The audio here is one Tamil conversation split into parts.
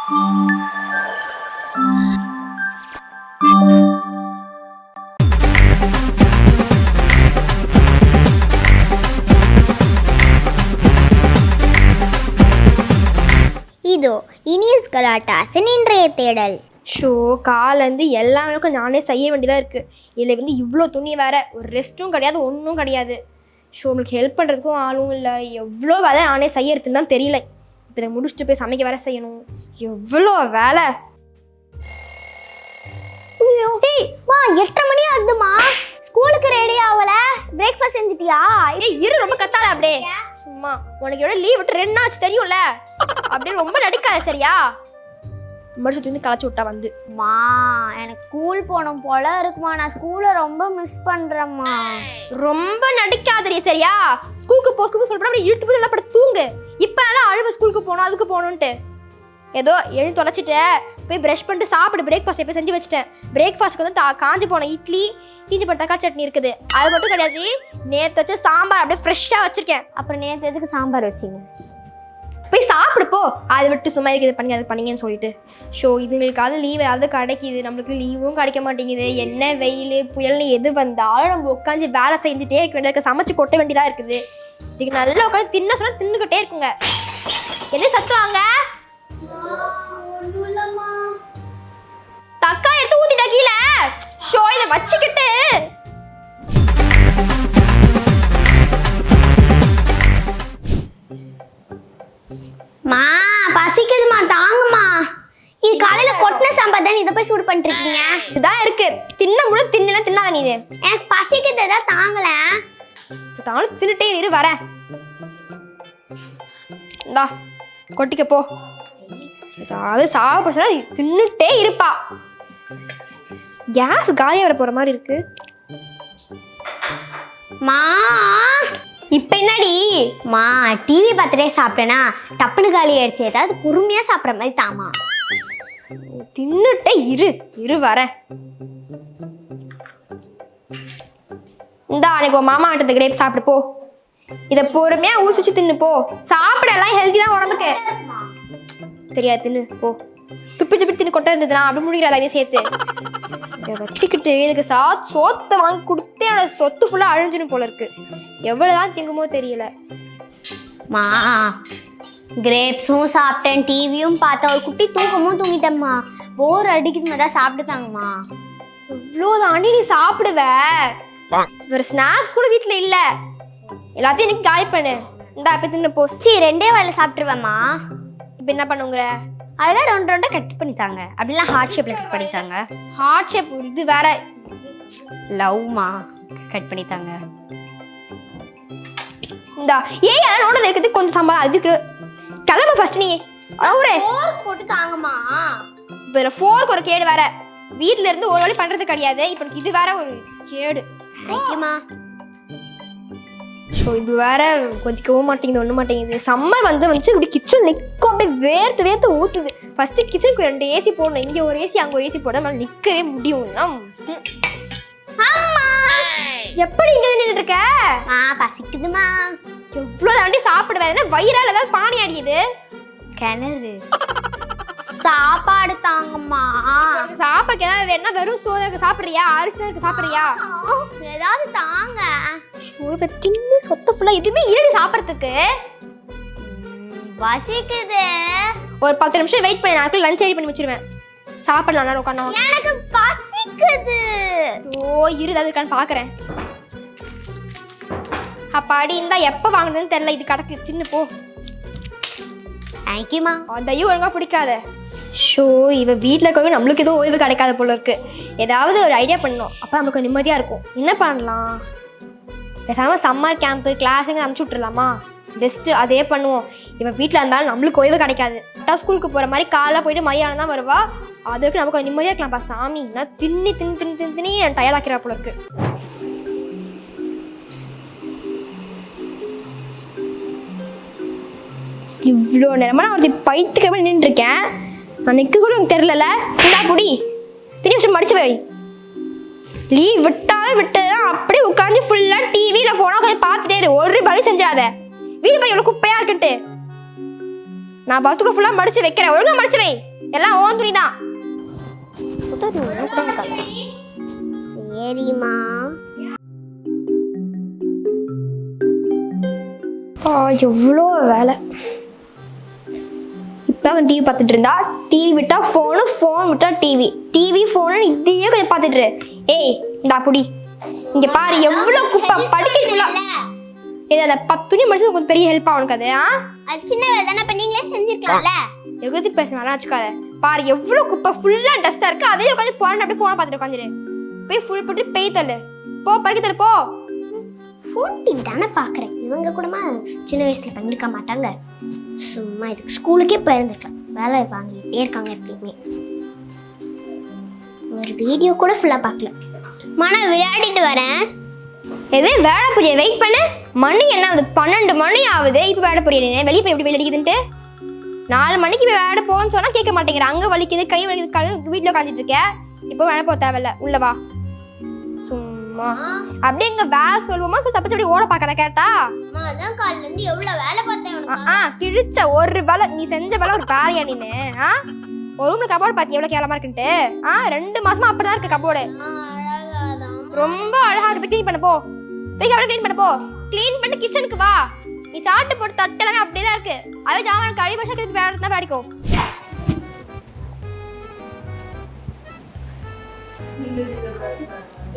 இதோ இனியஸ் கலாட்டாஸின் இன்றைய தேடல். ஷோ காலேருந்து எல்லா நாளுக்கும் நானே செய்ய வேண்டியதாக இருக்குது. இதில் வந்து இவ்வளோ துணி வேறு, ஒரு ரெஸ்ட்டும் கிடையாது, ஒன்றும் கிடையாது. ஷோ உங்களுக்கு ஹெல்ப் பண்ணுறதுக்கும் ஆளும் இல்லை. எவ்வளோ வேலை நானே செய்யறதுன்னு தான் தெரியல. இப்போ இதை முடிச்சுட்டு போய் சமைக்க வேற செய்யணும். எவ்வளோ வேலை. மா 8:30 மணி ஆகுதுமா, ஸ்கூலுக்கு ரெடி ஆகல. பிரேக்ஃபாஸ்ட் செஞ்சிட்டியா? இரு, ரொம்ப கத்தாத அப்படியே. சும்மா உனக்கு எவ்வளோ லீவ் விட்டு 2 நாள் ஆச்சு தெரியும்ல, அப்படியே ரொம்ப நடிக்காத சரியா? மறுச்சு தூங்கி களைச்சி விட்டா வந்து. மா எனக்கு ஸ்கூல் போகணும் போல இருக்குமா, நான் ஸ்கூலை ரொம்ப மிஸ் பண்ணுறேம்மா. ரொம்ப நடிக்காதரி சரியா? ஸ்கூலுக்கு ஸ்கூலுக்கு சொல்லிட்டு இழுத்து போய் நல்லா படுத்து தூங்கு. இப்போ நல்லா அழுவ ஸ்கூலுக்கு போகணும் அதுக்கு போகணுன்ட்டு. ஏதோ எழுந்து தொலைச்சிட்டு போய் ப்ரஷ் பண்ணிட்டு சாப்பிடு. பிரேக்ஃபாஸ்ட் இப்போ செஞ்சு வச்சுட்டேன். பிரேக்ஃபாஸ்ட்டுக்கு வந்து காஞ்சி போன இட்லி, தீஞ்சி போன தக்காளி சட்னி இருக்குது. அது மட்டும் கிடையாது, நேற்று வச்சு சாம்பார் அப்படியே ஃப்ரெஷ்ஷாக வச்சுருக்கேன். அப்புறம் நேற்று எதுக்கு சாம்பார் வச்சிங்க? போய் சாப்பிடுப்போ. அதை விட்டு சும்மா இருக்குது பண்ணி அது பண்ணிங்கன்னு சொல்லிட்டு. ஷோ இதுங்களுக்காவது லீவ் ஏதாவது கிடைக்கிது, நம்மளுக்கு லீவும் கிடைக்க மாட்டேங்குது. என்ன வெயில் புயல்னு எது வந்தாலும் நம்ம உட்காந்து வேலை செஞ்சுட்டே இருக்க வேண்டியது, சமைச்சு கொட்ட வேண்டியதாக இருக்குது. இதுக்கு நல்லா உட்காந்து தின்ன சொன்னால் தின்னுக்கிட்டே இருக்குங்க. என்ன சத்துவாங்க? தக்காளி எடுத்து ஊத்திட்டா கீழே. ஷோ இதை வச்சுக்கிட்டு மா பசிக்குதுமா, தாங்கம்மா. இது காலையில கொட்டின சாம்பார் தான், இதை போய் சூடு பண்ணிட்டு இருக்கீங்க. இதுதான் இருக்கு, தின்ன முழு தின்னலாம் தின்னாத நீ. இது எனக்கு பசிக்குது தான், தாங்கல. தானும் தின்னுட்டே இரு வரேன். இந்தா கொட்டிக்க போ. ஏதாவது சாப்பிட சொன்னா தின்னுட்டே இருப்பா. கேஸ் காலியாக வர போற மாதிரி இருக்கு. மா இப்போ என்னடி? மா டிவி பார்த்துட்டே சாப்பிட்டேனா டப்புனு காலி ஆயிடுச்சு. ஏதாவது பொறுமையாக சாப்பிட்ற மாதிரி தாமா. தின்னுட்டே இரு வரேன். இந்தா அன்னைக்கு உன் மாமா கிட்ட கிரேப் சாப்பிட்டு போ. இதை பொறுமையாக ஊர் சுற்றி தின்னு போ. சாப்பிடலாம் ஹெல்த்தி தான் உடம்புக்கு. தெரியாது, தின்னு போ. துப்பி துப்பி தின்னு கொட்ட இருந்ததுனா அப்படி முடிக்கிறாத அதையும் சேர்த்து. இதை வச்சுக்கிட்டு இதுக்கு சோத்தை வாங்கி கொடுத்தே என்னோட சொத்து ஃபுல்லாக அழிஞ்சுன்னு போல இருக்கு. எவ்வளோதான் திங்குமோ தெரியல. மா கிரேப்ஸும் சாப்பிட்டேன், டிவியும் பார்த்தேன், ஒரு குட்டி தூக்கமும் தூங்கிட்டேம்மா. போர் அடிக்குதுமா, தான் சாப்பிட்டுதாங்கம்மா. இவ்வளோதாண்டி நீ சாப்பிடுவ? ஒரு ஸ்நாக்ஸ் கூட வீட்டில் இல்லை. எல்லாத்தையும் எனக்கு காலி பண்ணு. இந்தா இப்போ தின்னு போ. சரி 2 வேளை சாப்பிட்டுருவேம்மா. இப்போ என்ன பண்ணுங்கிற? அதுதான் 2 கட் பண்ணித்தாங்க. அப்படிலாம் ஹார்ட் ஷேப்பில் கட் பண்ணித்தாங்க. ஹார்ட் ஷேப் இது வேற. லவ்மா கட் பண்ணித்தாங்க. இந்தா ஏன் யாரும் நோண்டது இருக்குது கொஞ்சம் சாம்பார் அதுக்கு கிளம்ப ஃபர்ஸ்ட் நீ. அவரே போட்டு தாங்கம்மா. இப்போ ஃபோர்க்கு ஒரு கேடு வேற. வீட்டில இருந்து ஒரு வழி பண்ணுறது கிடையாது. இப்போ இது வேற ஒரு கேடு. ஐயம்மா ஸோ இது வேற கொதிக்கவும் மாட்டேங்குது, ஒன்றும் மாட்டேங்குது. சம்மர் வந்துச்சு இப்படி கிச்சன் நிற்கும், அப்படியே வேர்த்து ஊற்றுது. ஃபஸ்ட்டு கிச்சனுக்கு 2 ஏசி போடணும். இங்கே ஒரு ஏசி அங்கே ஒரு ஏசி போட நம்மளால் நிற்கவே முடியும்னா. எப்படி இங்கே நின்றுட்டு இருக்க? பசிக்குதுமா. எவ்வளோ தாண்டி சாப்பிடுவேன்? வயிறால் ஏதாவது பானி அடிக்குது. கிணறு சாப்பாடு தாங்கம்மா. சாப்பாடுக்கு ஏதாவது வேணா வெறும் சோறு சாப்பிட்றியா? அரிசி சாப்பிட்றியா? ஏதாவது தாங்க. தின்னு சொத்தை ஃபுல்லாக எதுவுமே இல்லடி சாப்பிட்றதுக்கு. பசிக்குது. ஒரு 10 நிமிஷம் வெயிட் பண்ணி நான் லஞ்ச் ரெடி பண்ணி வச்சிருவேன். சாப்பிடலாம் நான் உட்காந்து. எனக்கு பசிக்குது. ஓ இருதாவது இருக்கான்னு பார்க்குறேன். அப்பாடி இருந்தா எப்போ வாங்குறதுன்னு தெரியல. இது கிடக்கு, சின்ன போ. தேங்க்யூமா. அதையும் ஒழுங்காக பிடிக்காத. ஷோ இவ வீட்டில் இருக்கிறவங்க நம்மளுக்கு எதுவும் ஓய்வு கிடைக்காத போல இருக்கு. ஏதாவது ஒரு ஐடியா பண்ணணும், அப்போ நமக்கு நிம்மதியாக இருக்கும். என்ன பண்ணலாம்? பேசாமல் சம்மர் கேம்ப்பு கிளாஸுங்க அனுப்பிச்சி விட்ருலாமா? பெஸ்ட்டு அதே பண்ணுவோம். இவன் வீட்டில் இருந்தாலும் நம்மளுக்கு ஓய்வு கிடைக்காது. கரெக்டாக ஸ்கூலுக்கு போகிற மாதிரி காலைல போயிட்டு மதியானம் தான் வருவா. அதுக்கு நமக்கு கொஞ்சம் நிம்மதியாக இருக்கலாம்ப்பா. சாமி நான் தின்னி என் டயர்டாக்கிறா போல இருக்கு. இவ்வளோ நேரமாக நான் ஒரு பைத்துக்கு நின்றுருக்கேன். நான் நிற்க கூட எனக்கு தெரிலல. இந்தா புடி, திணி விஷயம் மடிச்சு வை. லீவ் விட்டாலும் விட்டதான் அப்படியே உட்காந்து ஃபுல்லாக டிவியில் ஃபோனாக கொஞ்சம் பார்த்துட்டே இரு. ஒரு படி செஞ்சிடாத. வீடு படி எவ்வளோ குப்பையாக இருக்குன்ட்டு. நான் பஸ்ஸுக்குள்ள ஃபுல்லாக மடிச்சு வைக்கிறேன். ஒழுங்காக மடிச்சு வை. எல்லாம் ஓன் துணி தான். சரிம்மா. எவ்வளோ வேலை. இப்போ அவன் டிவி பார்த்துட்டு இருந்தா, டிவி விட்டா ஃபோனு, ஃபோன் விட்டா டிவி, டிவி ஃபோனு இதையே கொஞ்சம் பார்த்துட்டு. ஏய் இந்த அப்படி இங்கே பாரு எவ்வளோ குப்பை. படிக்க ஃபுல்லாக இதில் 10 துணி முடிச்சு கொஞ்சம் பெரிய ஹெல்ப் ஆகுனுக்கு அது. அது சின்ன வேலை தானே, இப்போ நீங்களே செஞ்சுருக்கலாம்ல. எகுதி பேச வேணாம் வச்சுக்காத. பாரு எவ்வளோ குப்பை, ஃபுல்லாக டஸ்ட்டாக இருக்குது. அதே உட்காந்து போன அப்படியே ஃபோனை பார்த்துட்டு உட்காந்துரு. போய் ஃபுல் போட்டு பெய் தள்ளு, போ பறிக்க தரு போ. ஃபோன் டிவி தானே பார்க்குறேன். இவங்க கூடமா சின்ன வயசில் பண்ணிருக்க மாட்டாங்க. சும்மா இதுக்கு ஸ்கூலுக்கே போயிருந்துருக்கலாம். வேலை வாங்கிட்டே இருக்காங்க எப்பயுமே. ஒரு வீடியோ கூட ஃபுல்லாக பார்க்கல. நான் விளையாடிட்டு வரேன். எது வேலை புரிய? வெயிட் பண்ணு. மணி என்ன ஆகுது? 12 மணி ஆகுது. இப்போ வேலை புரிய வெளியே போய் எப்படி வெளியே அடிக்குதுன்ட்டு 4 மணிக்கு போய் வேலை போகணும்னு சொன்னால் கேட்க மாட்டேங்கிற. அங்கே வலிக்குது, கை வலிக்குது, வீட்டில் உட்காந்துட்டு இருக்கேன். இப்போ வேலை போக தேவையில்ல, உள்ள வா. சும்மா அப்படியே இங்கே வேலை சொல்லுவோமா சொல்லி தப்பிச்சு அப்படி ஓட பார்க்கற கேட்டா. அதான் காலையில இருந்து எவ்வளவு வேலை பார்த்தேன். கிழிச்ச ஒரு வேலை நீ செஞ்ச வேலை ஒரு வேலையா நீனு? ஒரு ரூம்ல கபோர்டு பார்த்தி எவ்வளோ கேவலமா இருக்குன்ட்டு. 2 மாசமா அப்படிதான் இருக்கு கபோர்டு. ரொம்ப அழகா இருக்கு. க்ளீன் பண்ண போ. போய் கபோர்டு க்ளீன் பண்ண போ. க்ளீன் பண்ணி கிச்சனுக்கு வா. நீ சாப்பிட்டு போட்டு தட்டு எல்லாமே அப்படியே தான் இருக்கு. அதே ஜாமான் கழுவி பசங்க எடுத்து வேலை தான் படிக்கோ.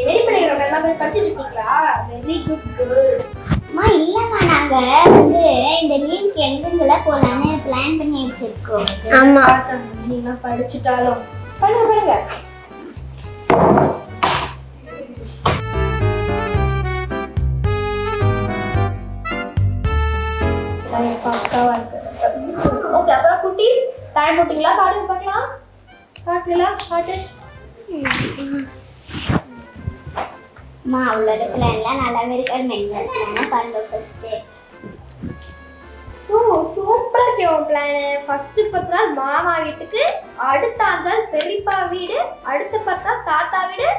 என்ன பண்ணிக்கிறோம்? எல்லாம் படிச்சிட்டு இருக்கீங்களா? Very good girls. அம்மா இல்லம்மா, நாங்க இந்த லீவுக்கு எங்கெங்கல போலான்னு பிளான் பண்ணி வச்சிருக்கோம். ஆமா நீங்க படிச்சிட்டாலும் பண்ணுங்க. ஓகே, அப்புறம் குட்டீஸ் டைம் போட்டிங்களா? பாட்டு பார்க்கலாம். பாட்டு அம்மா அவளோட பிளான்லாம் நல்லாவே இருக்கு. மென்டல் பிளான பாருங்க ஃபர்ஸ்ட். சூப்பரா இருக்கு உன் பிளான். ஃபர்ஸ்ட் 10 நாள் மாமா வீட்டுக்கு, அடுத்த 5 நாள் பெரியப்பா வீடு, அடுத்த 10 நாள் தாத்தா வீடு.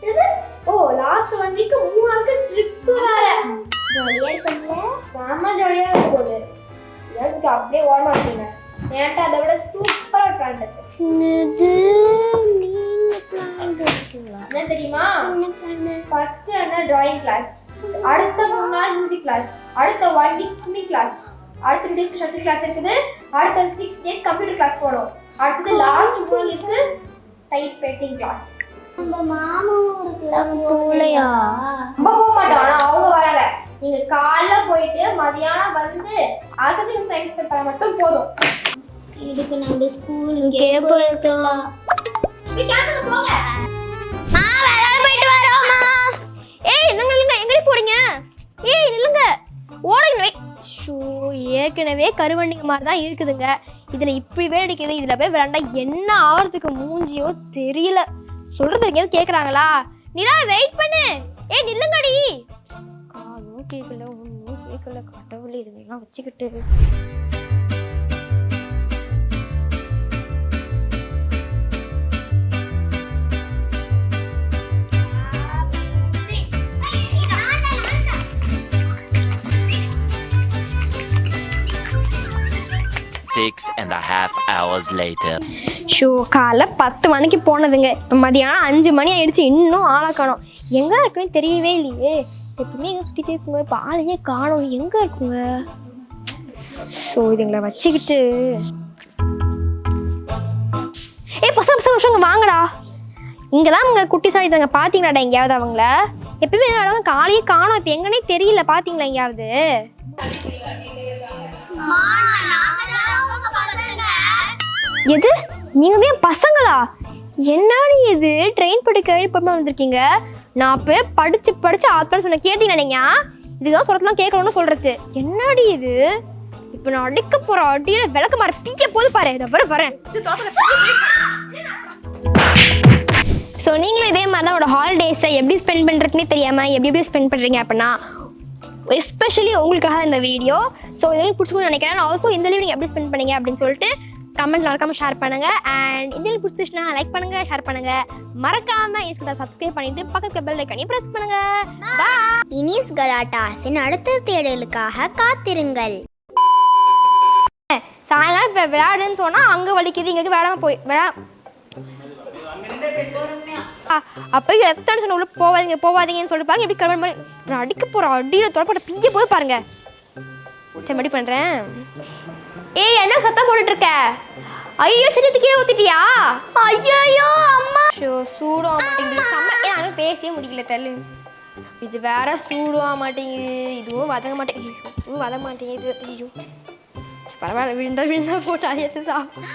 இது லாஸ்ட் 1 வீக் 3 நாளுக்கு ட்ரிப் வேற. ஜாலியா இருக்குல்ல? செம்ம ஜாலியா இருக்கு போது. எனக்கு அப்படியே ஓட மாட்டீங்க. ஏன்டா அதை விட சூப்பரா பிளான் இருக்கு. இது நீங்க பிளான் பண்ணிட்டீங்களா? என்ன தெரியுமா? என்ன பிளான்? ஃபர்ஸ்ட் என்ன டிராயிங் கிளாஸ், அடுத்த 3 நாள் மியூசிக் கிளாஸ், அடுத்த 1 வீக் ஸ்விமிங் கிளாஸ், அடுத்த 2 டேஸ் ஷட்டில் கிளாஸ் இருக்குது, அடுத்த 6 டேஸ் கம்ப்யூட்டர் கிளாஸ் போறோம், அடுத்து last 3 week type writing class. நம்ம மாமா ஊருக்குள்ள போலையா? ரொம்ப போக மாட்டோம், ஆனா அவங்க வராங்க. நீங்க காலைல போயிட்டு மதியானம் வந்து அதுக்கு டைம் ஸ்பெண்ட் பண்ண மட்டும் போதும். இதுக்கு நம்ம ஸ்கூலுக்கே போயிருக்கலாம். போய் கேம்புக்கு போங்க. விளையாட போயிட்டு வரோம்மா. ஏய் நில்லுங்க, எங்கடி போறீங்க? ஏய் நில்லுங்க, ஓடுங்க. ஷோ ஏற்கனவே கருவண்டிங்க மாதிரி தான் இருக்குதுங்க. இதுல இப்படி வேடிக்குது. இதுல போய் விளையாண்டா என்ன ஆகிறதுக்கு மூஞ்சியோ தெரியல. சொல்றது எங்கேயாவது கேட்குறாங்களா? நிலா வெயிட் பண்ணு. ஏய் நில்லுங்கடி. காதும் கேட்கல, ஒன்றும் கேட்கல. கடவுளே இதுலாம் வச்சுக்கிட்டு. Six and a half hours later. Show காலைல 10 மணிக்கு போனதுங்க. இப்போ மதியானம் 5 மணி ஆயிடுச்சு. இன்னும் ஆளை காணோம். எங்கே இருக்குன்னு தெரியவே இல்லையே. எப்பவுமே எங்கே சுற்றிட்டே இருக்குங்க. இப்போ ஆளையே காணோம். எங்கே இருக்குங்க? ஸோ இதுங்களை வச்சுக்கிட்டு பசங்க வாங்கடா. இங்கே தான் அவங்க குட்டி சாடிட்டாங்க. பார்த்தீங்களாடா எங்கேயாவது அவங்கள? எப்பயுமே அவங்க காலையே காணோம். இப்போ எங்கன்னே தெரியல. பார்த்தீங்களா எங்கேயாவது? எது நீங்க தான் பசங்களா? என்னடி இது ட்ரெயின் படி கேள்விப்படாம வந்திருக்கீங்க. நான் போய் படிச்சு ஆத்மான்னு சொன்ன கேட்டீங்களா? நீங்க இதுதான் சொல்லலாம் கேட்கணும்னு சொல்றது. என்னடி இது? இப்போ நான் அடிக்க போற அடியில விளக்க மாற பீக்க போது பாரு. இதை வரேன். ஸோ நீங்களும் இதே மாதிரி தான் உங்களோட ஹாலிடேஸை எப்படி ஸ்பெண்ட் பண்ணுறதுனே தெரியாமல் எப்படி ஸ்பெண்ட் பண்ணுறீங்க அப்படின்னா எஸ்பெஷலி உங்களுக்காக இந்த வீடியோ. ஸோ இதெல்லாம் பிடிச்சிக்கணும்னு நினைக்கிறேன். ஆல்சோ இந்த லீவ் நீங்கள் எப்படி ஸ்பெண்ட் பண்ணீங்க அப்படின்னு சொல்லிட்டு கமெண்ட்ல மறக்காம ஷேர் பண்ணுங்க. அண்ட் இந்த வீடியோ பிடிச்சிருச்சுன்னா லைக் பண்ணுங்க, ஷேர் பண்ணுங்க. மறக்காம இன்ஸ்டா சப்ஸ்கிரைப் பண்ணிட்டு பக்கத்துல பெல் ஐகானையும் பிரஸ் பண்ணுங்க. பாய். இனிஸ் கலாட்டாஸின் அடுத்த தேடலுக்காக காத்திருங்கள். சாயங்காலம் இப்போ விளையாடுன்னு சொன்னால் அங்கே வலிக்குது இங்கே விளையாடாம போய் அப்போ எத்தனை சொன்ன உள்ள போவாதீங்கன்னு சொல்லிட்டு பாருங்க எப்படி கிளம்ப மாதிரி நான் அடிக்க போகிறேன் அடியில் தொடப்பட்ட பிஞ்ச போய் பாருங்க. சரி மறுபடி பண்ணுறேன். ஏய் என்ன சத்தம் போட்டுட்டு இருக்க? ஐயோ சரியத்து கீழே ஊற்றிட்டியா? ஐயோ அம்மா சூடும் மாட்டேங்குது ஆனால் பேசவே முடியல தள்ளு. இது வேற சூடும் மாட்டேங்குது இதுவும் வதங்க மாட்டேங்குது இதுவும் வதங்க மாட்டேங்குது. ஐயோ பரவாயில்ல விழுந்தா போட்டு அதை எடுத்து சாப்பிடும்.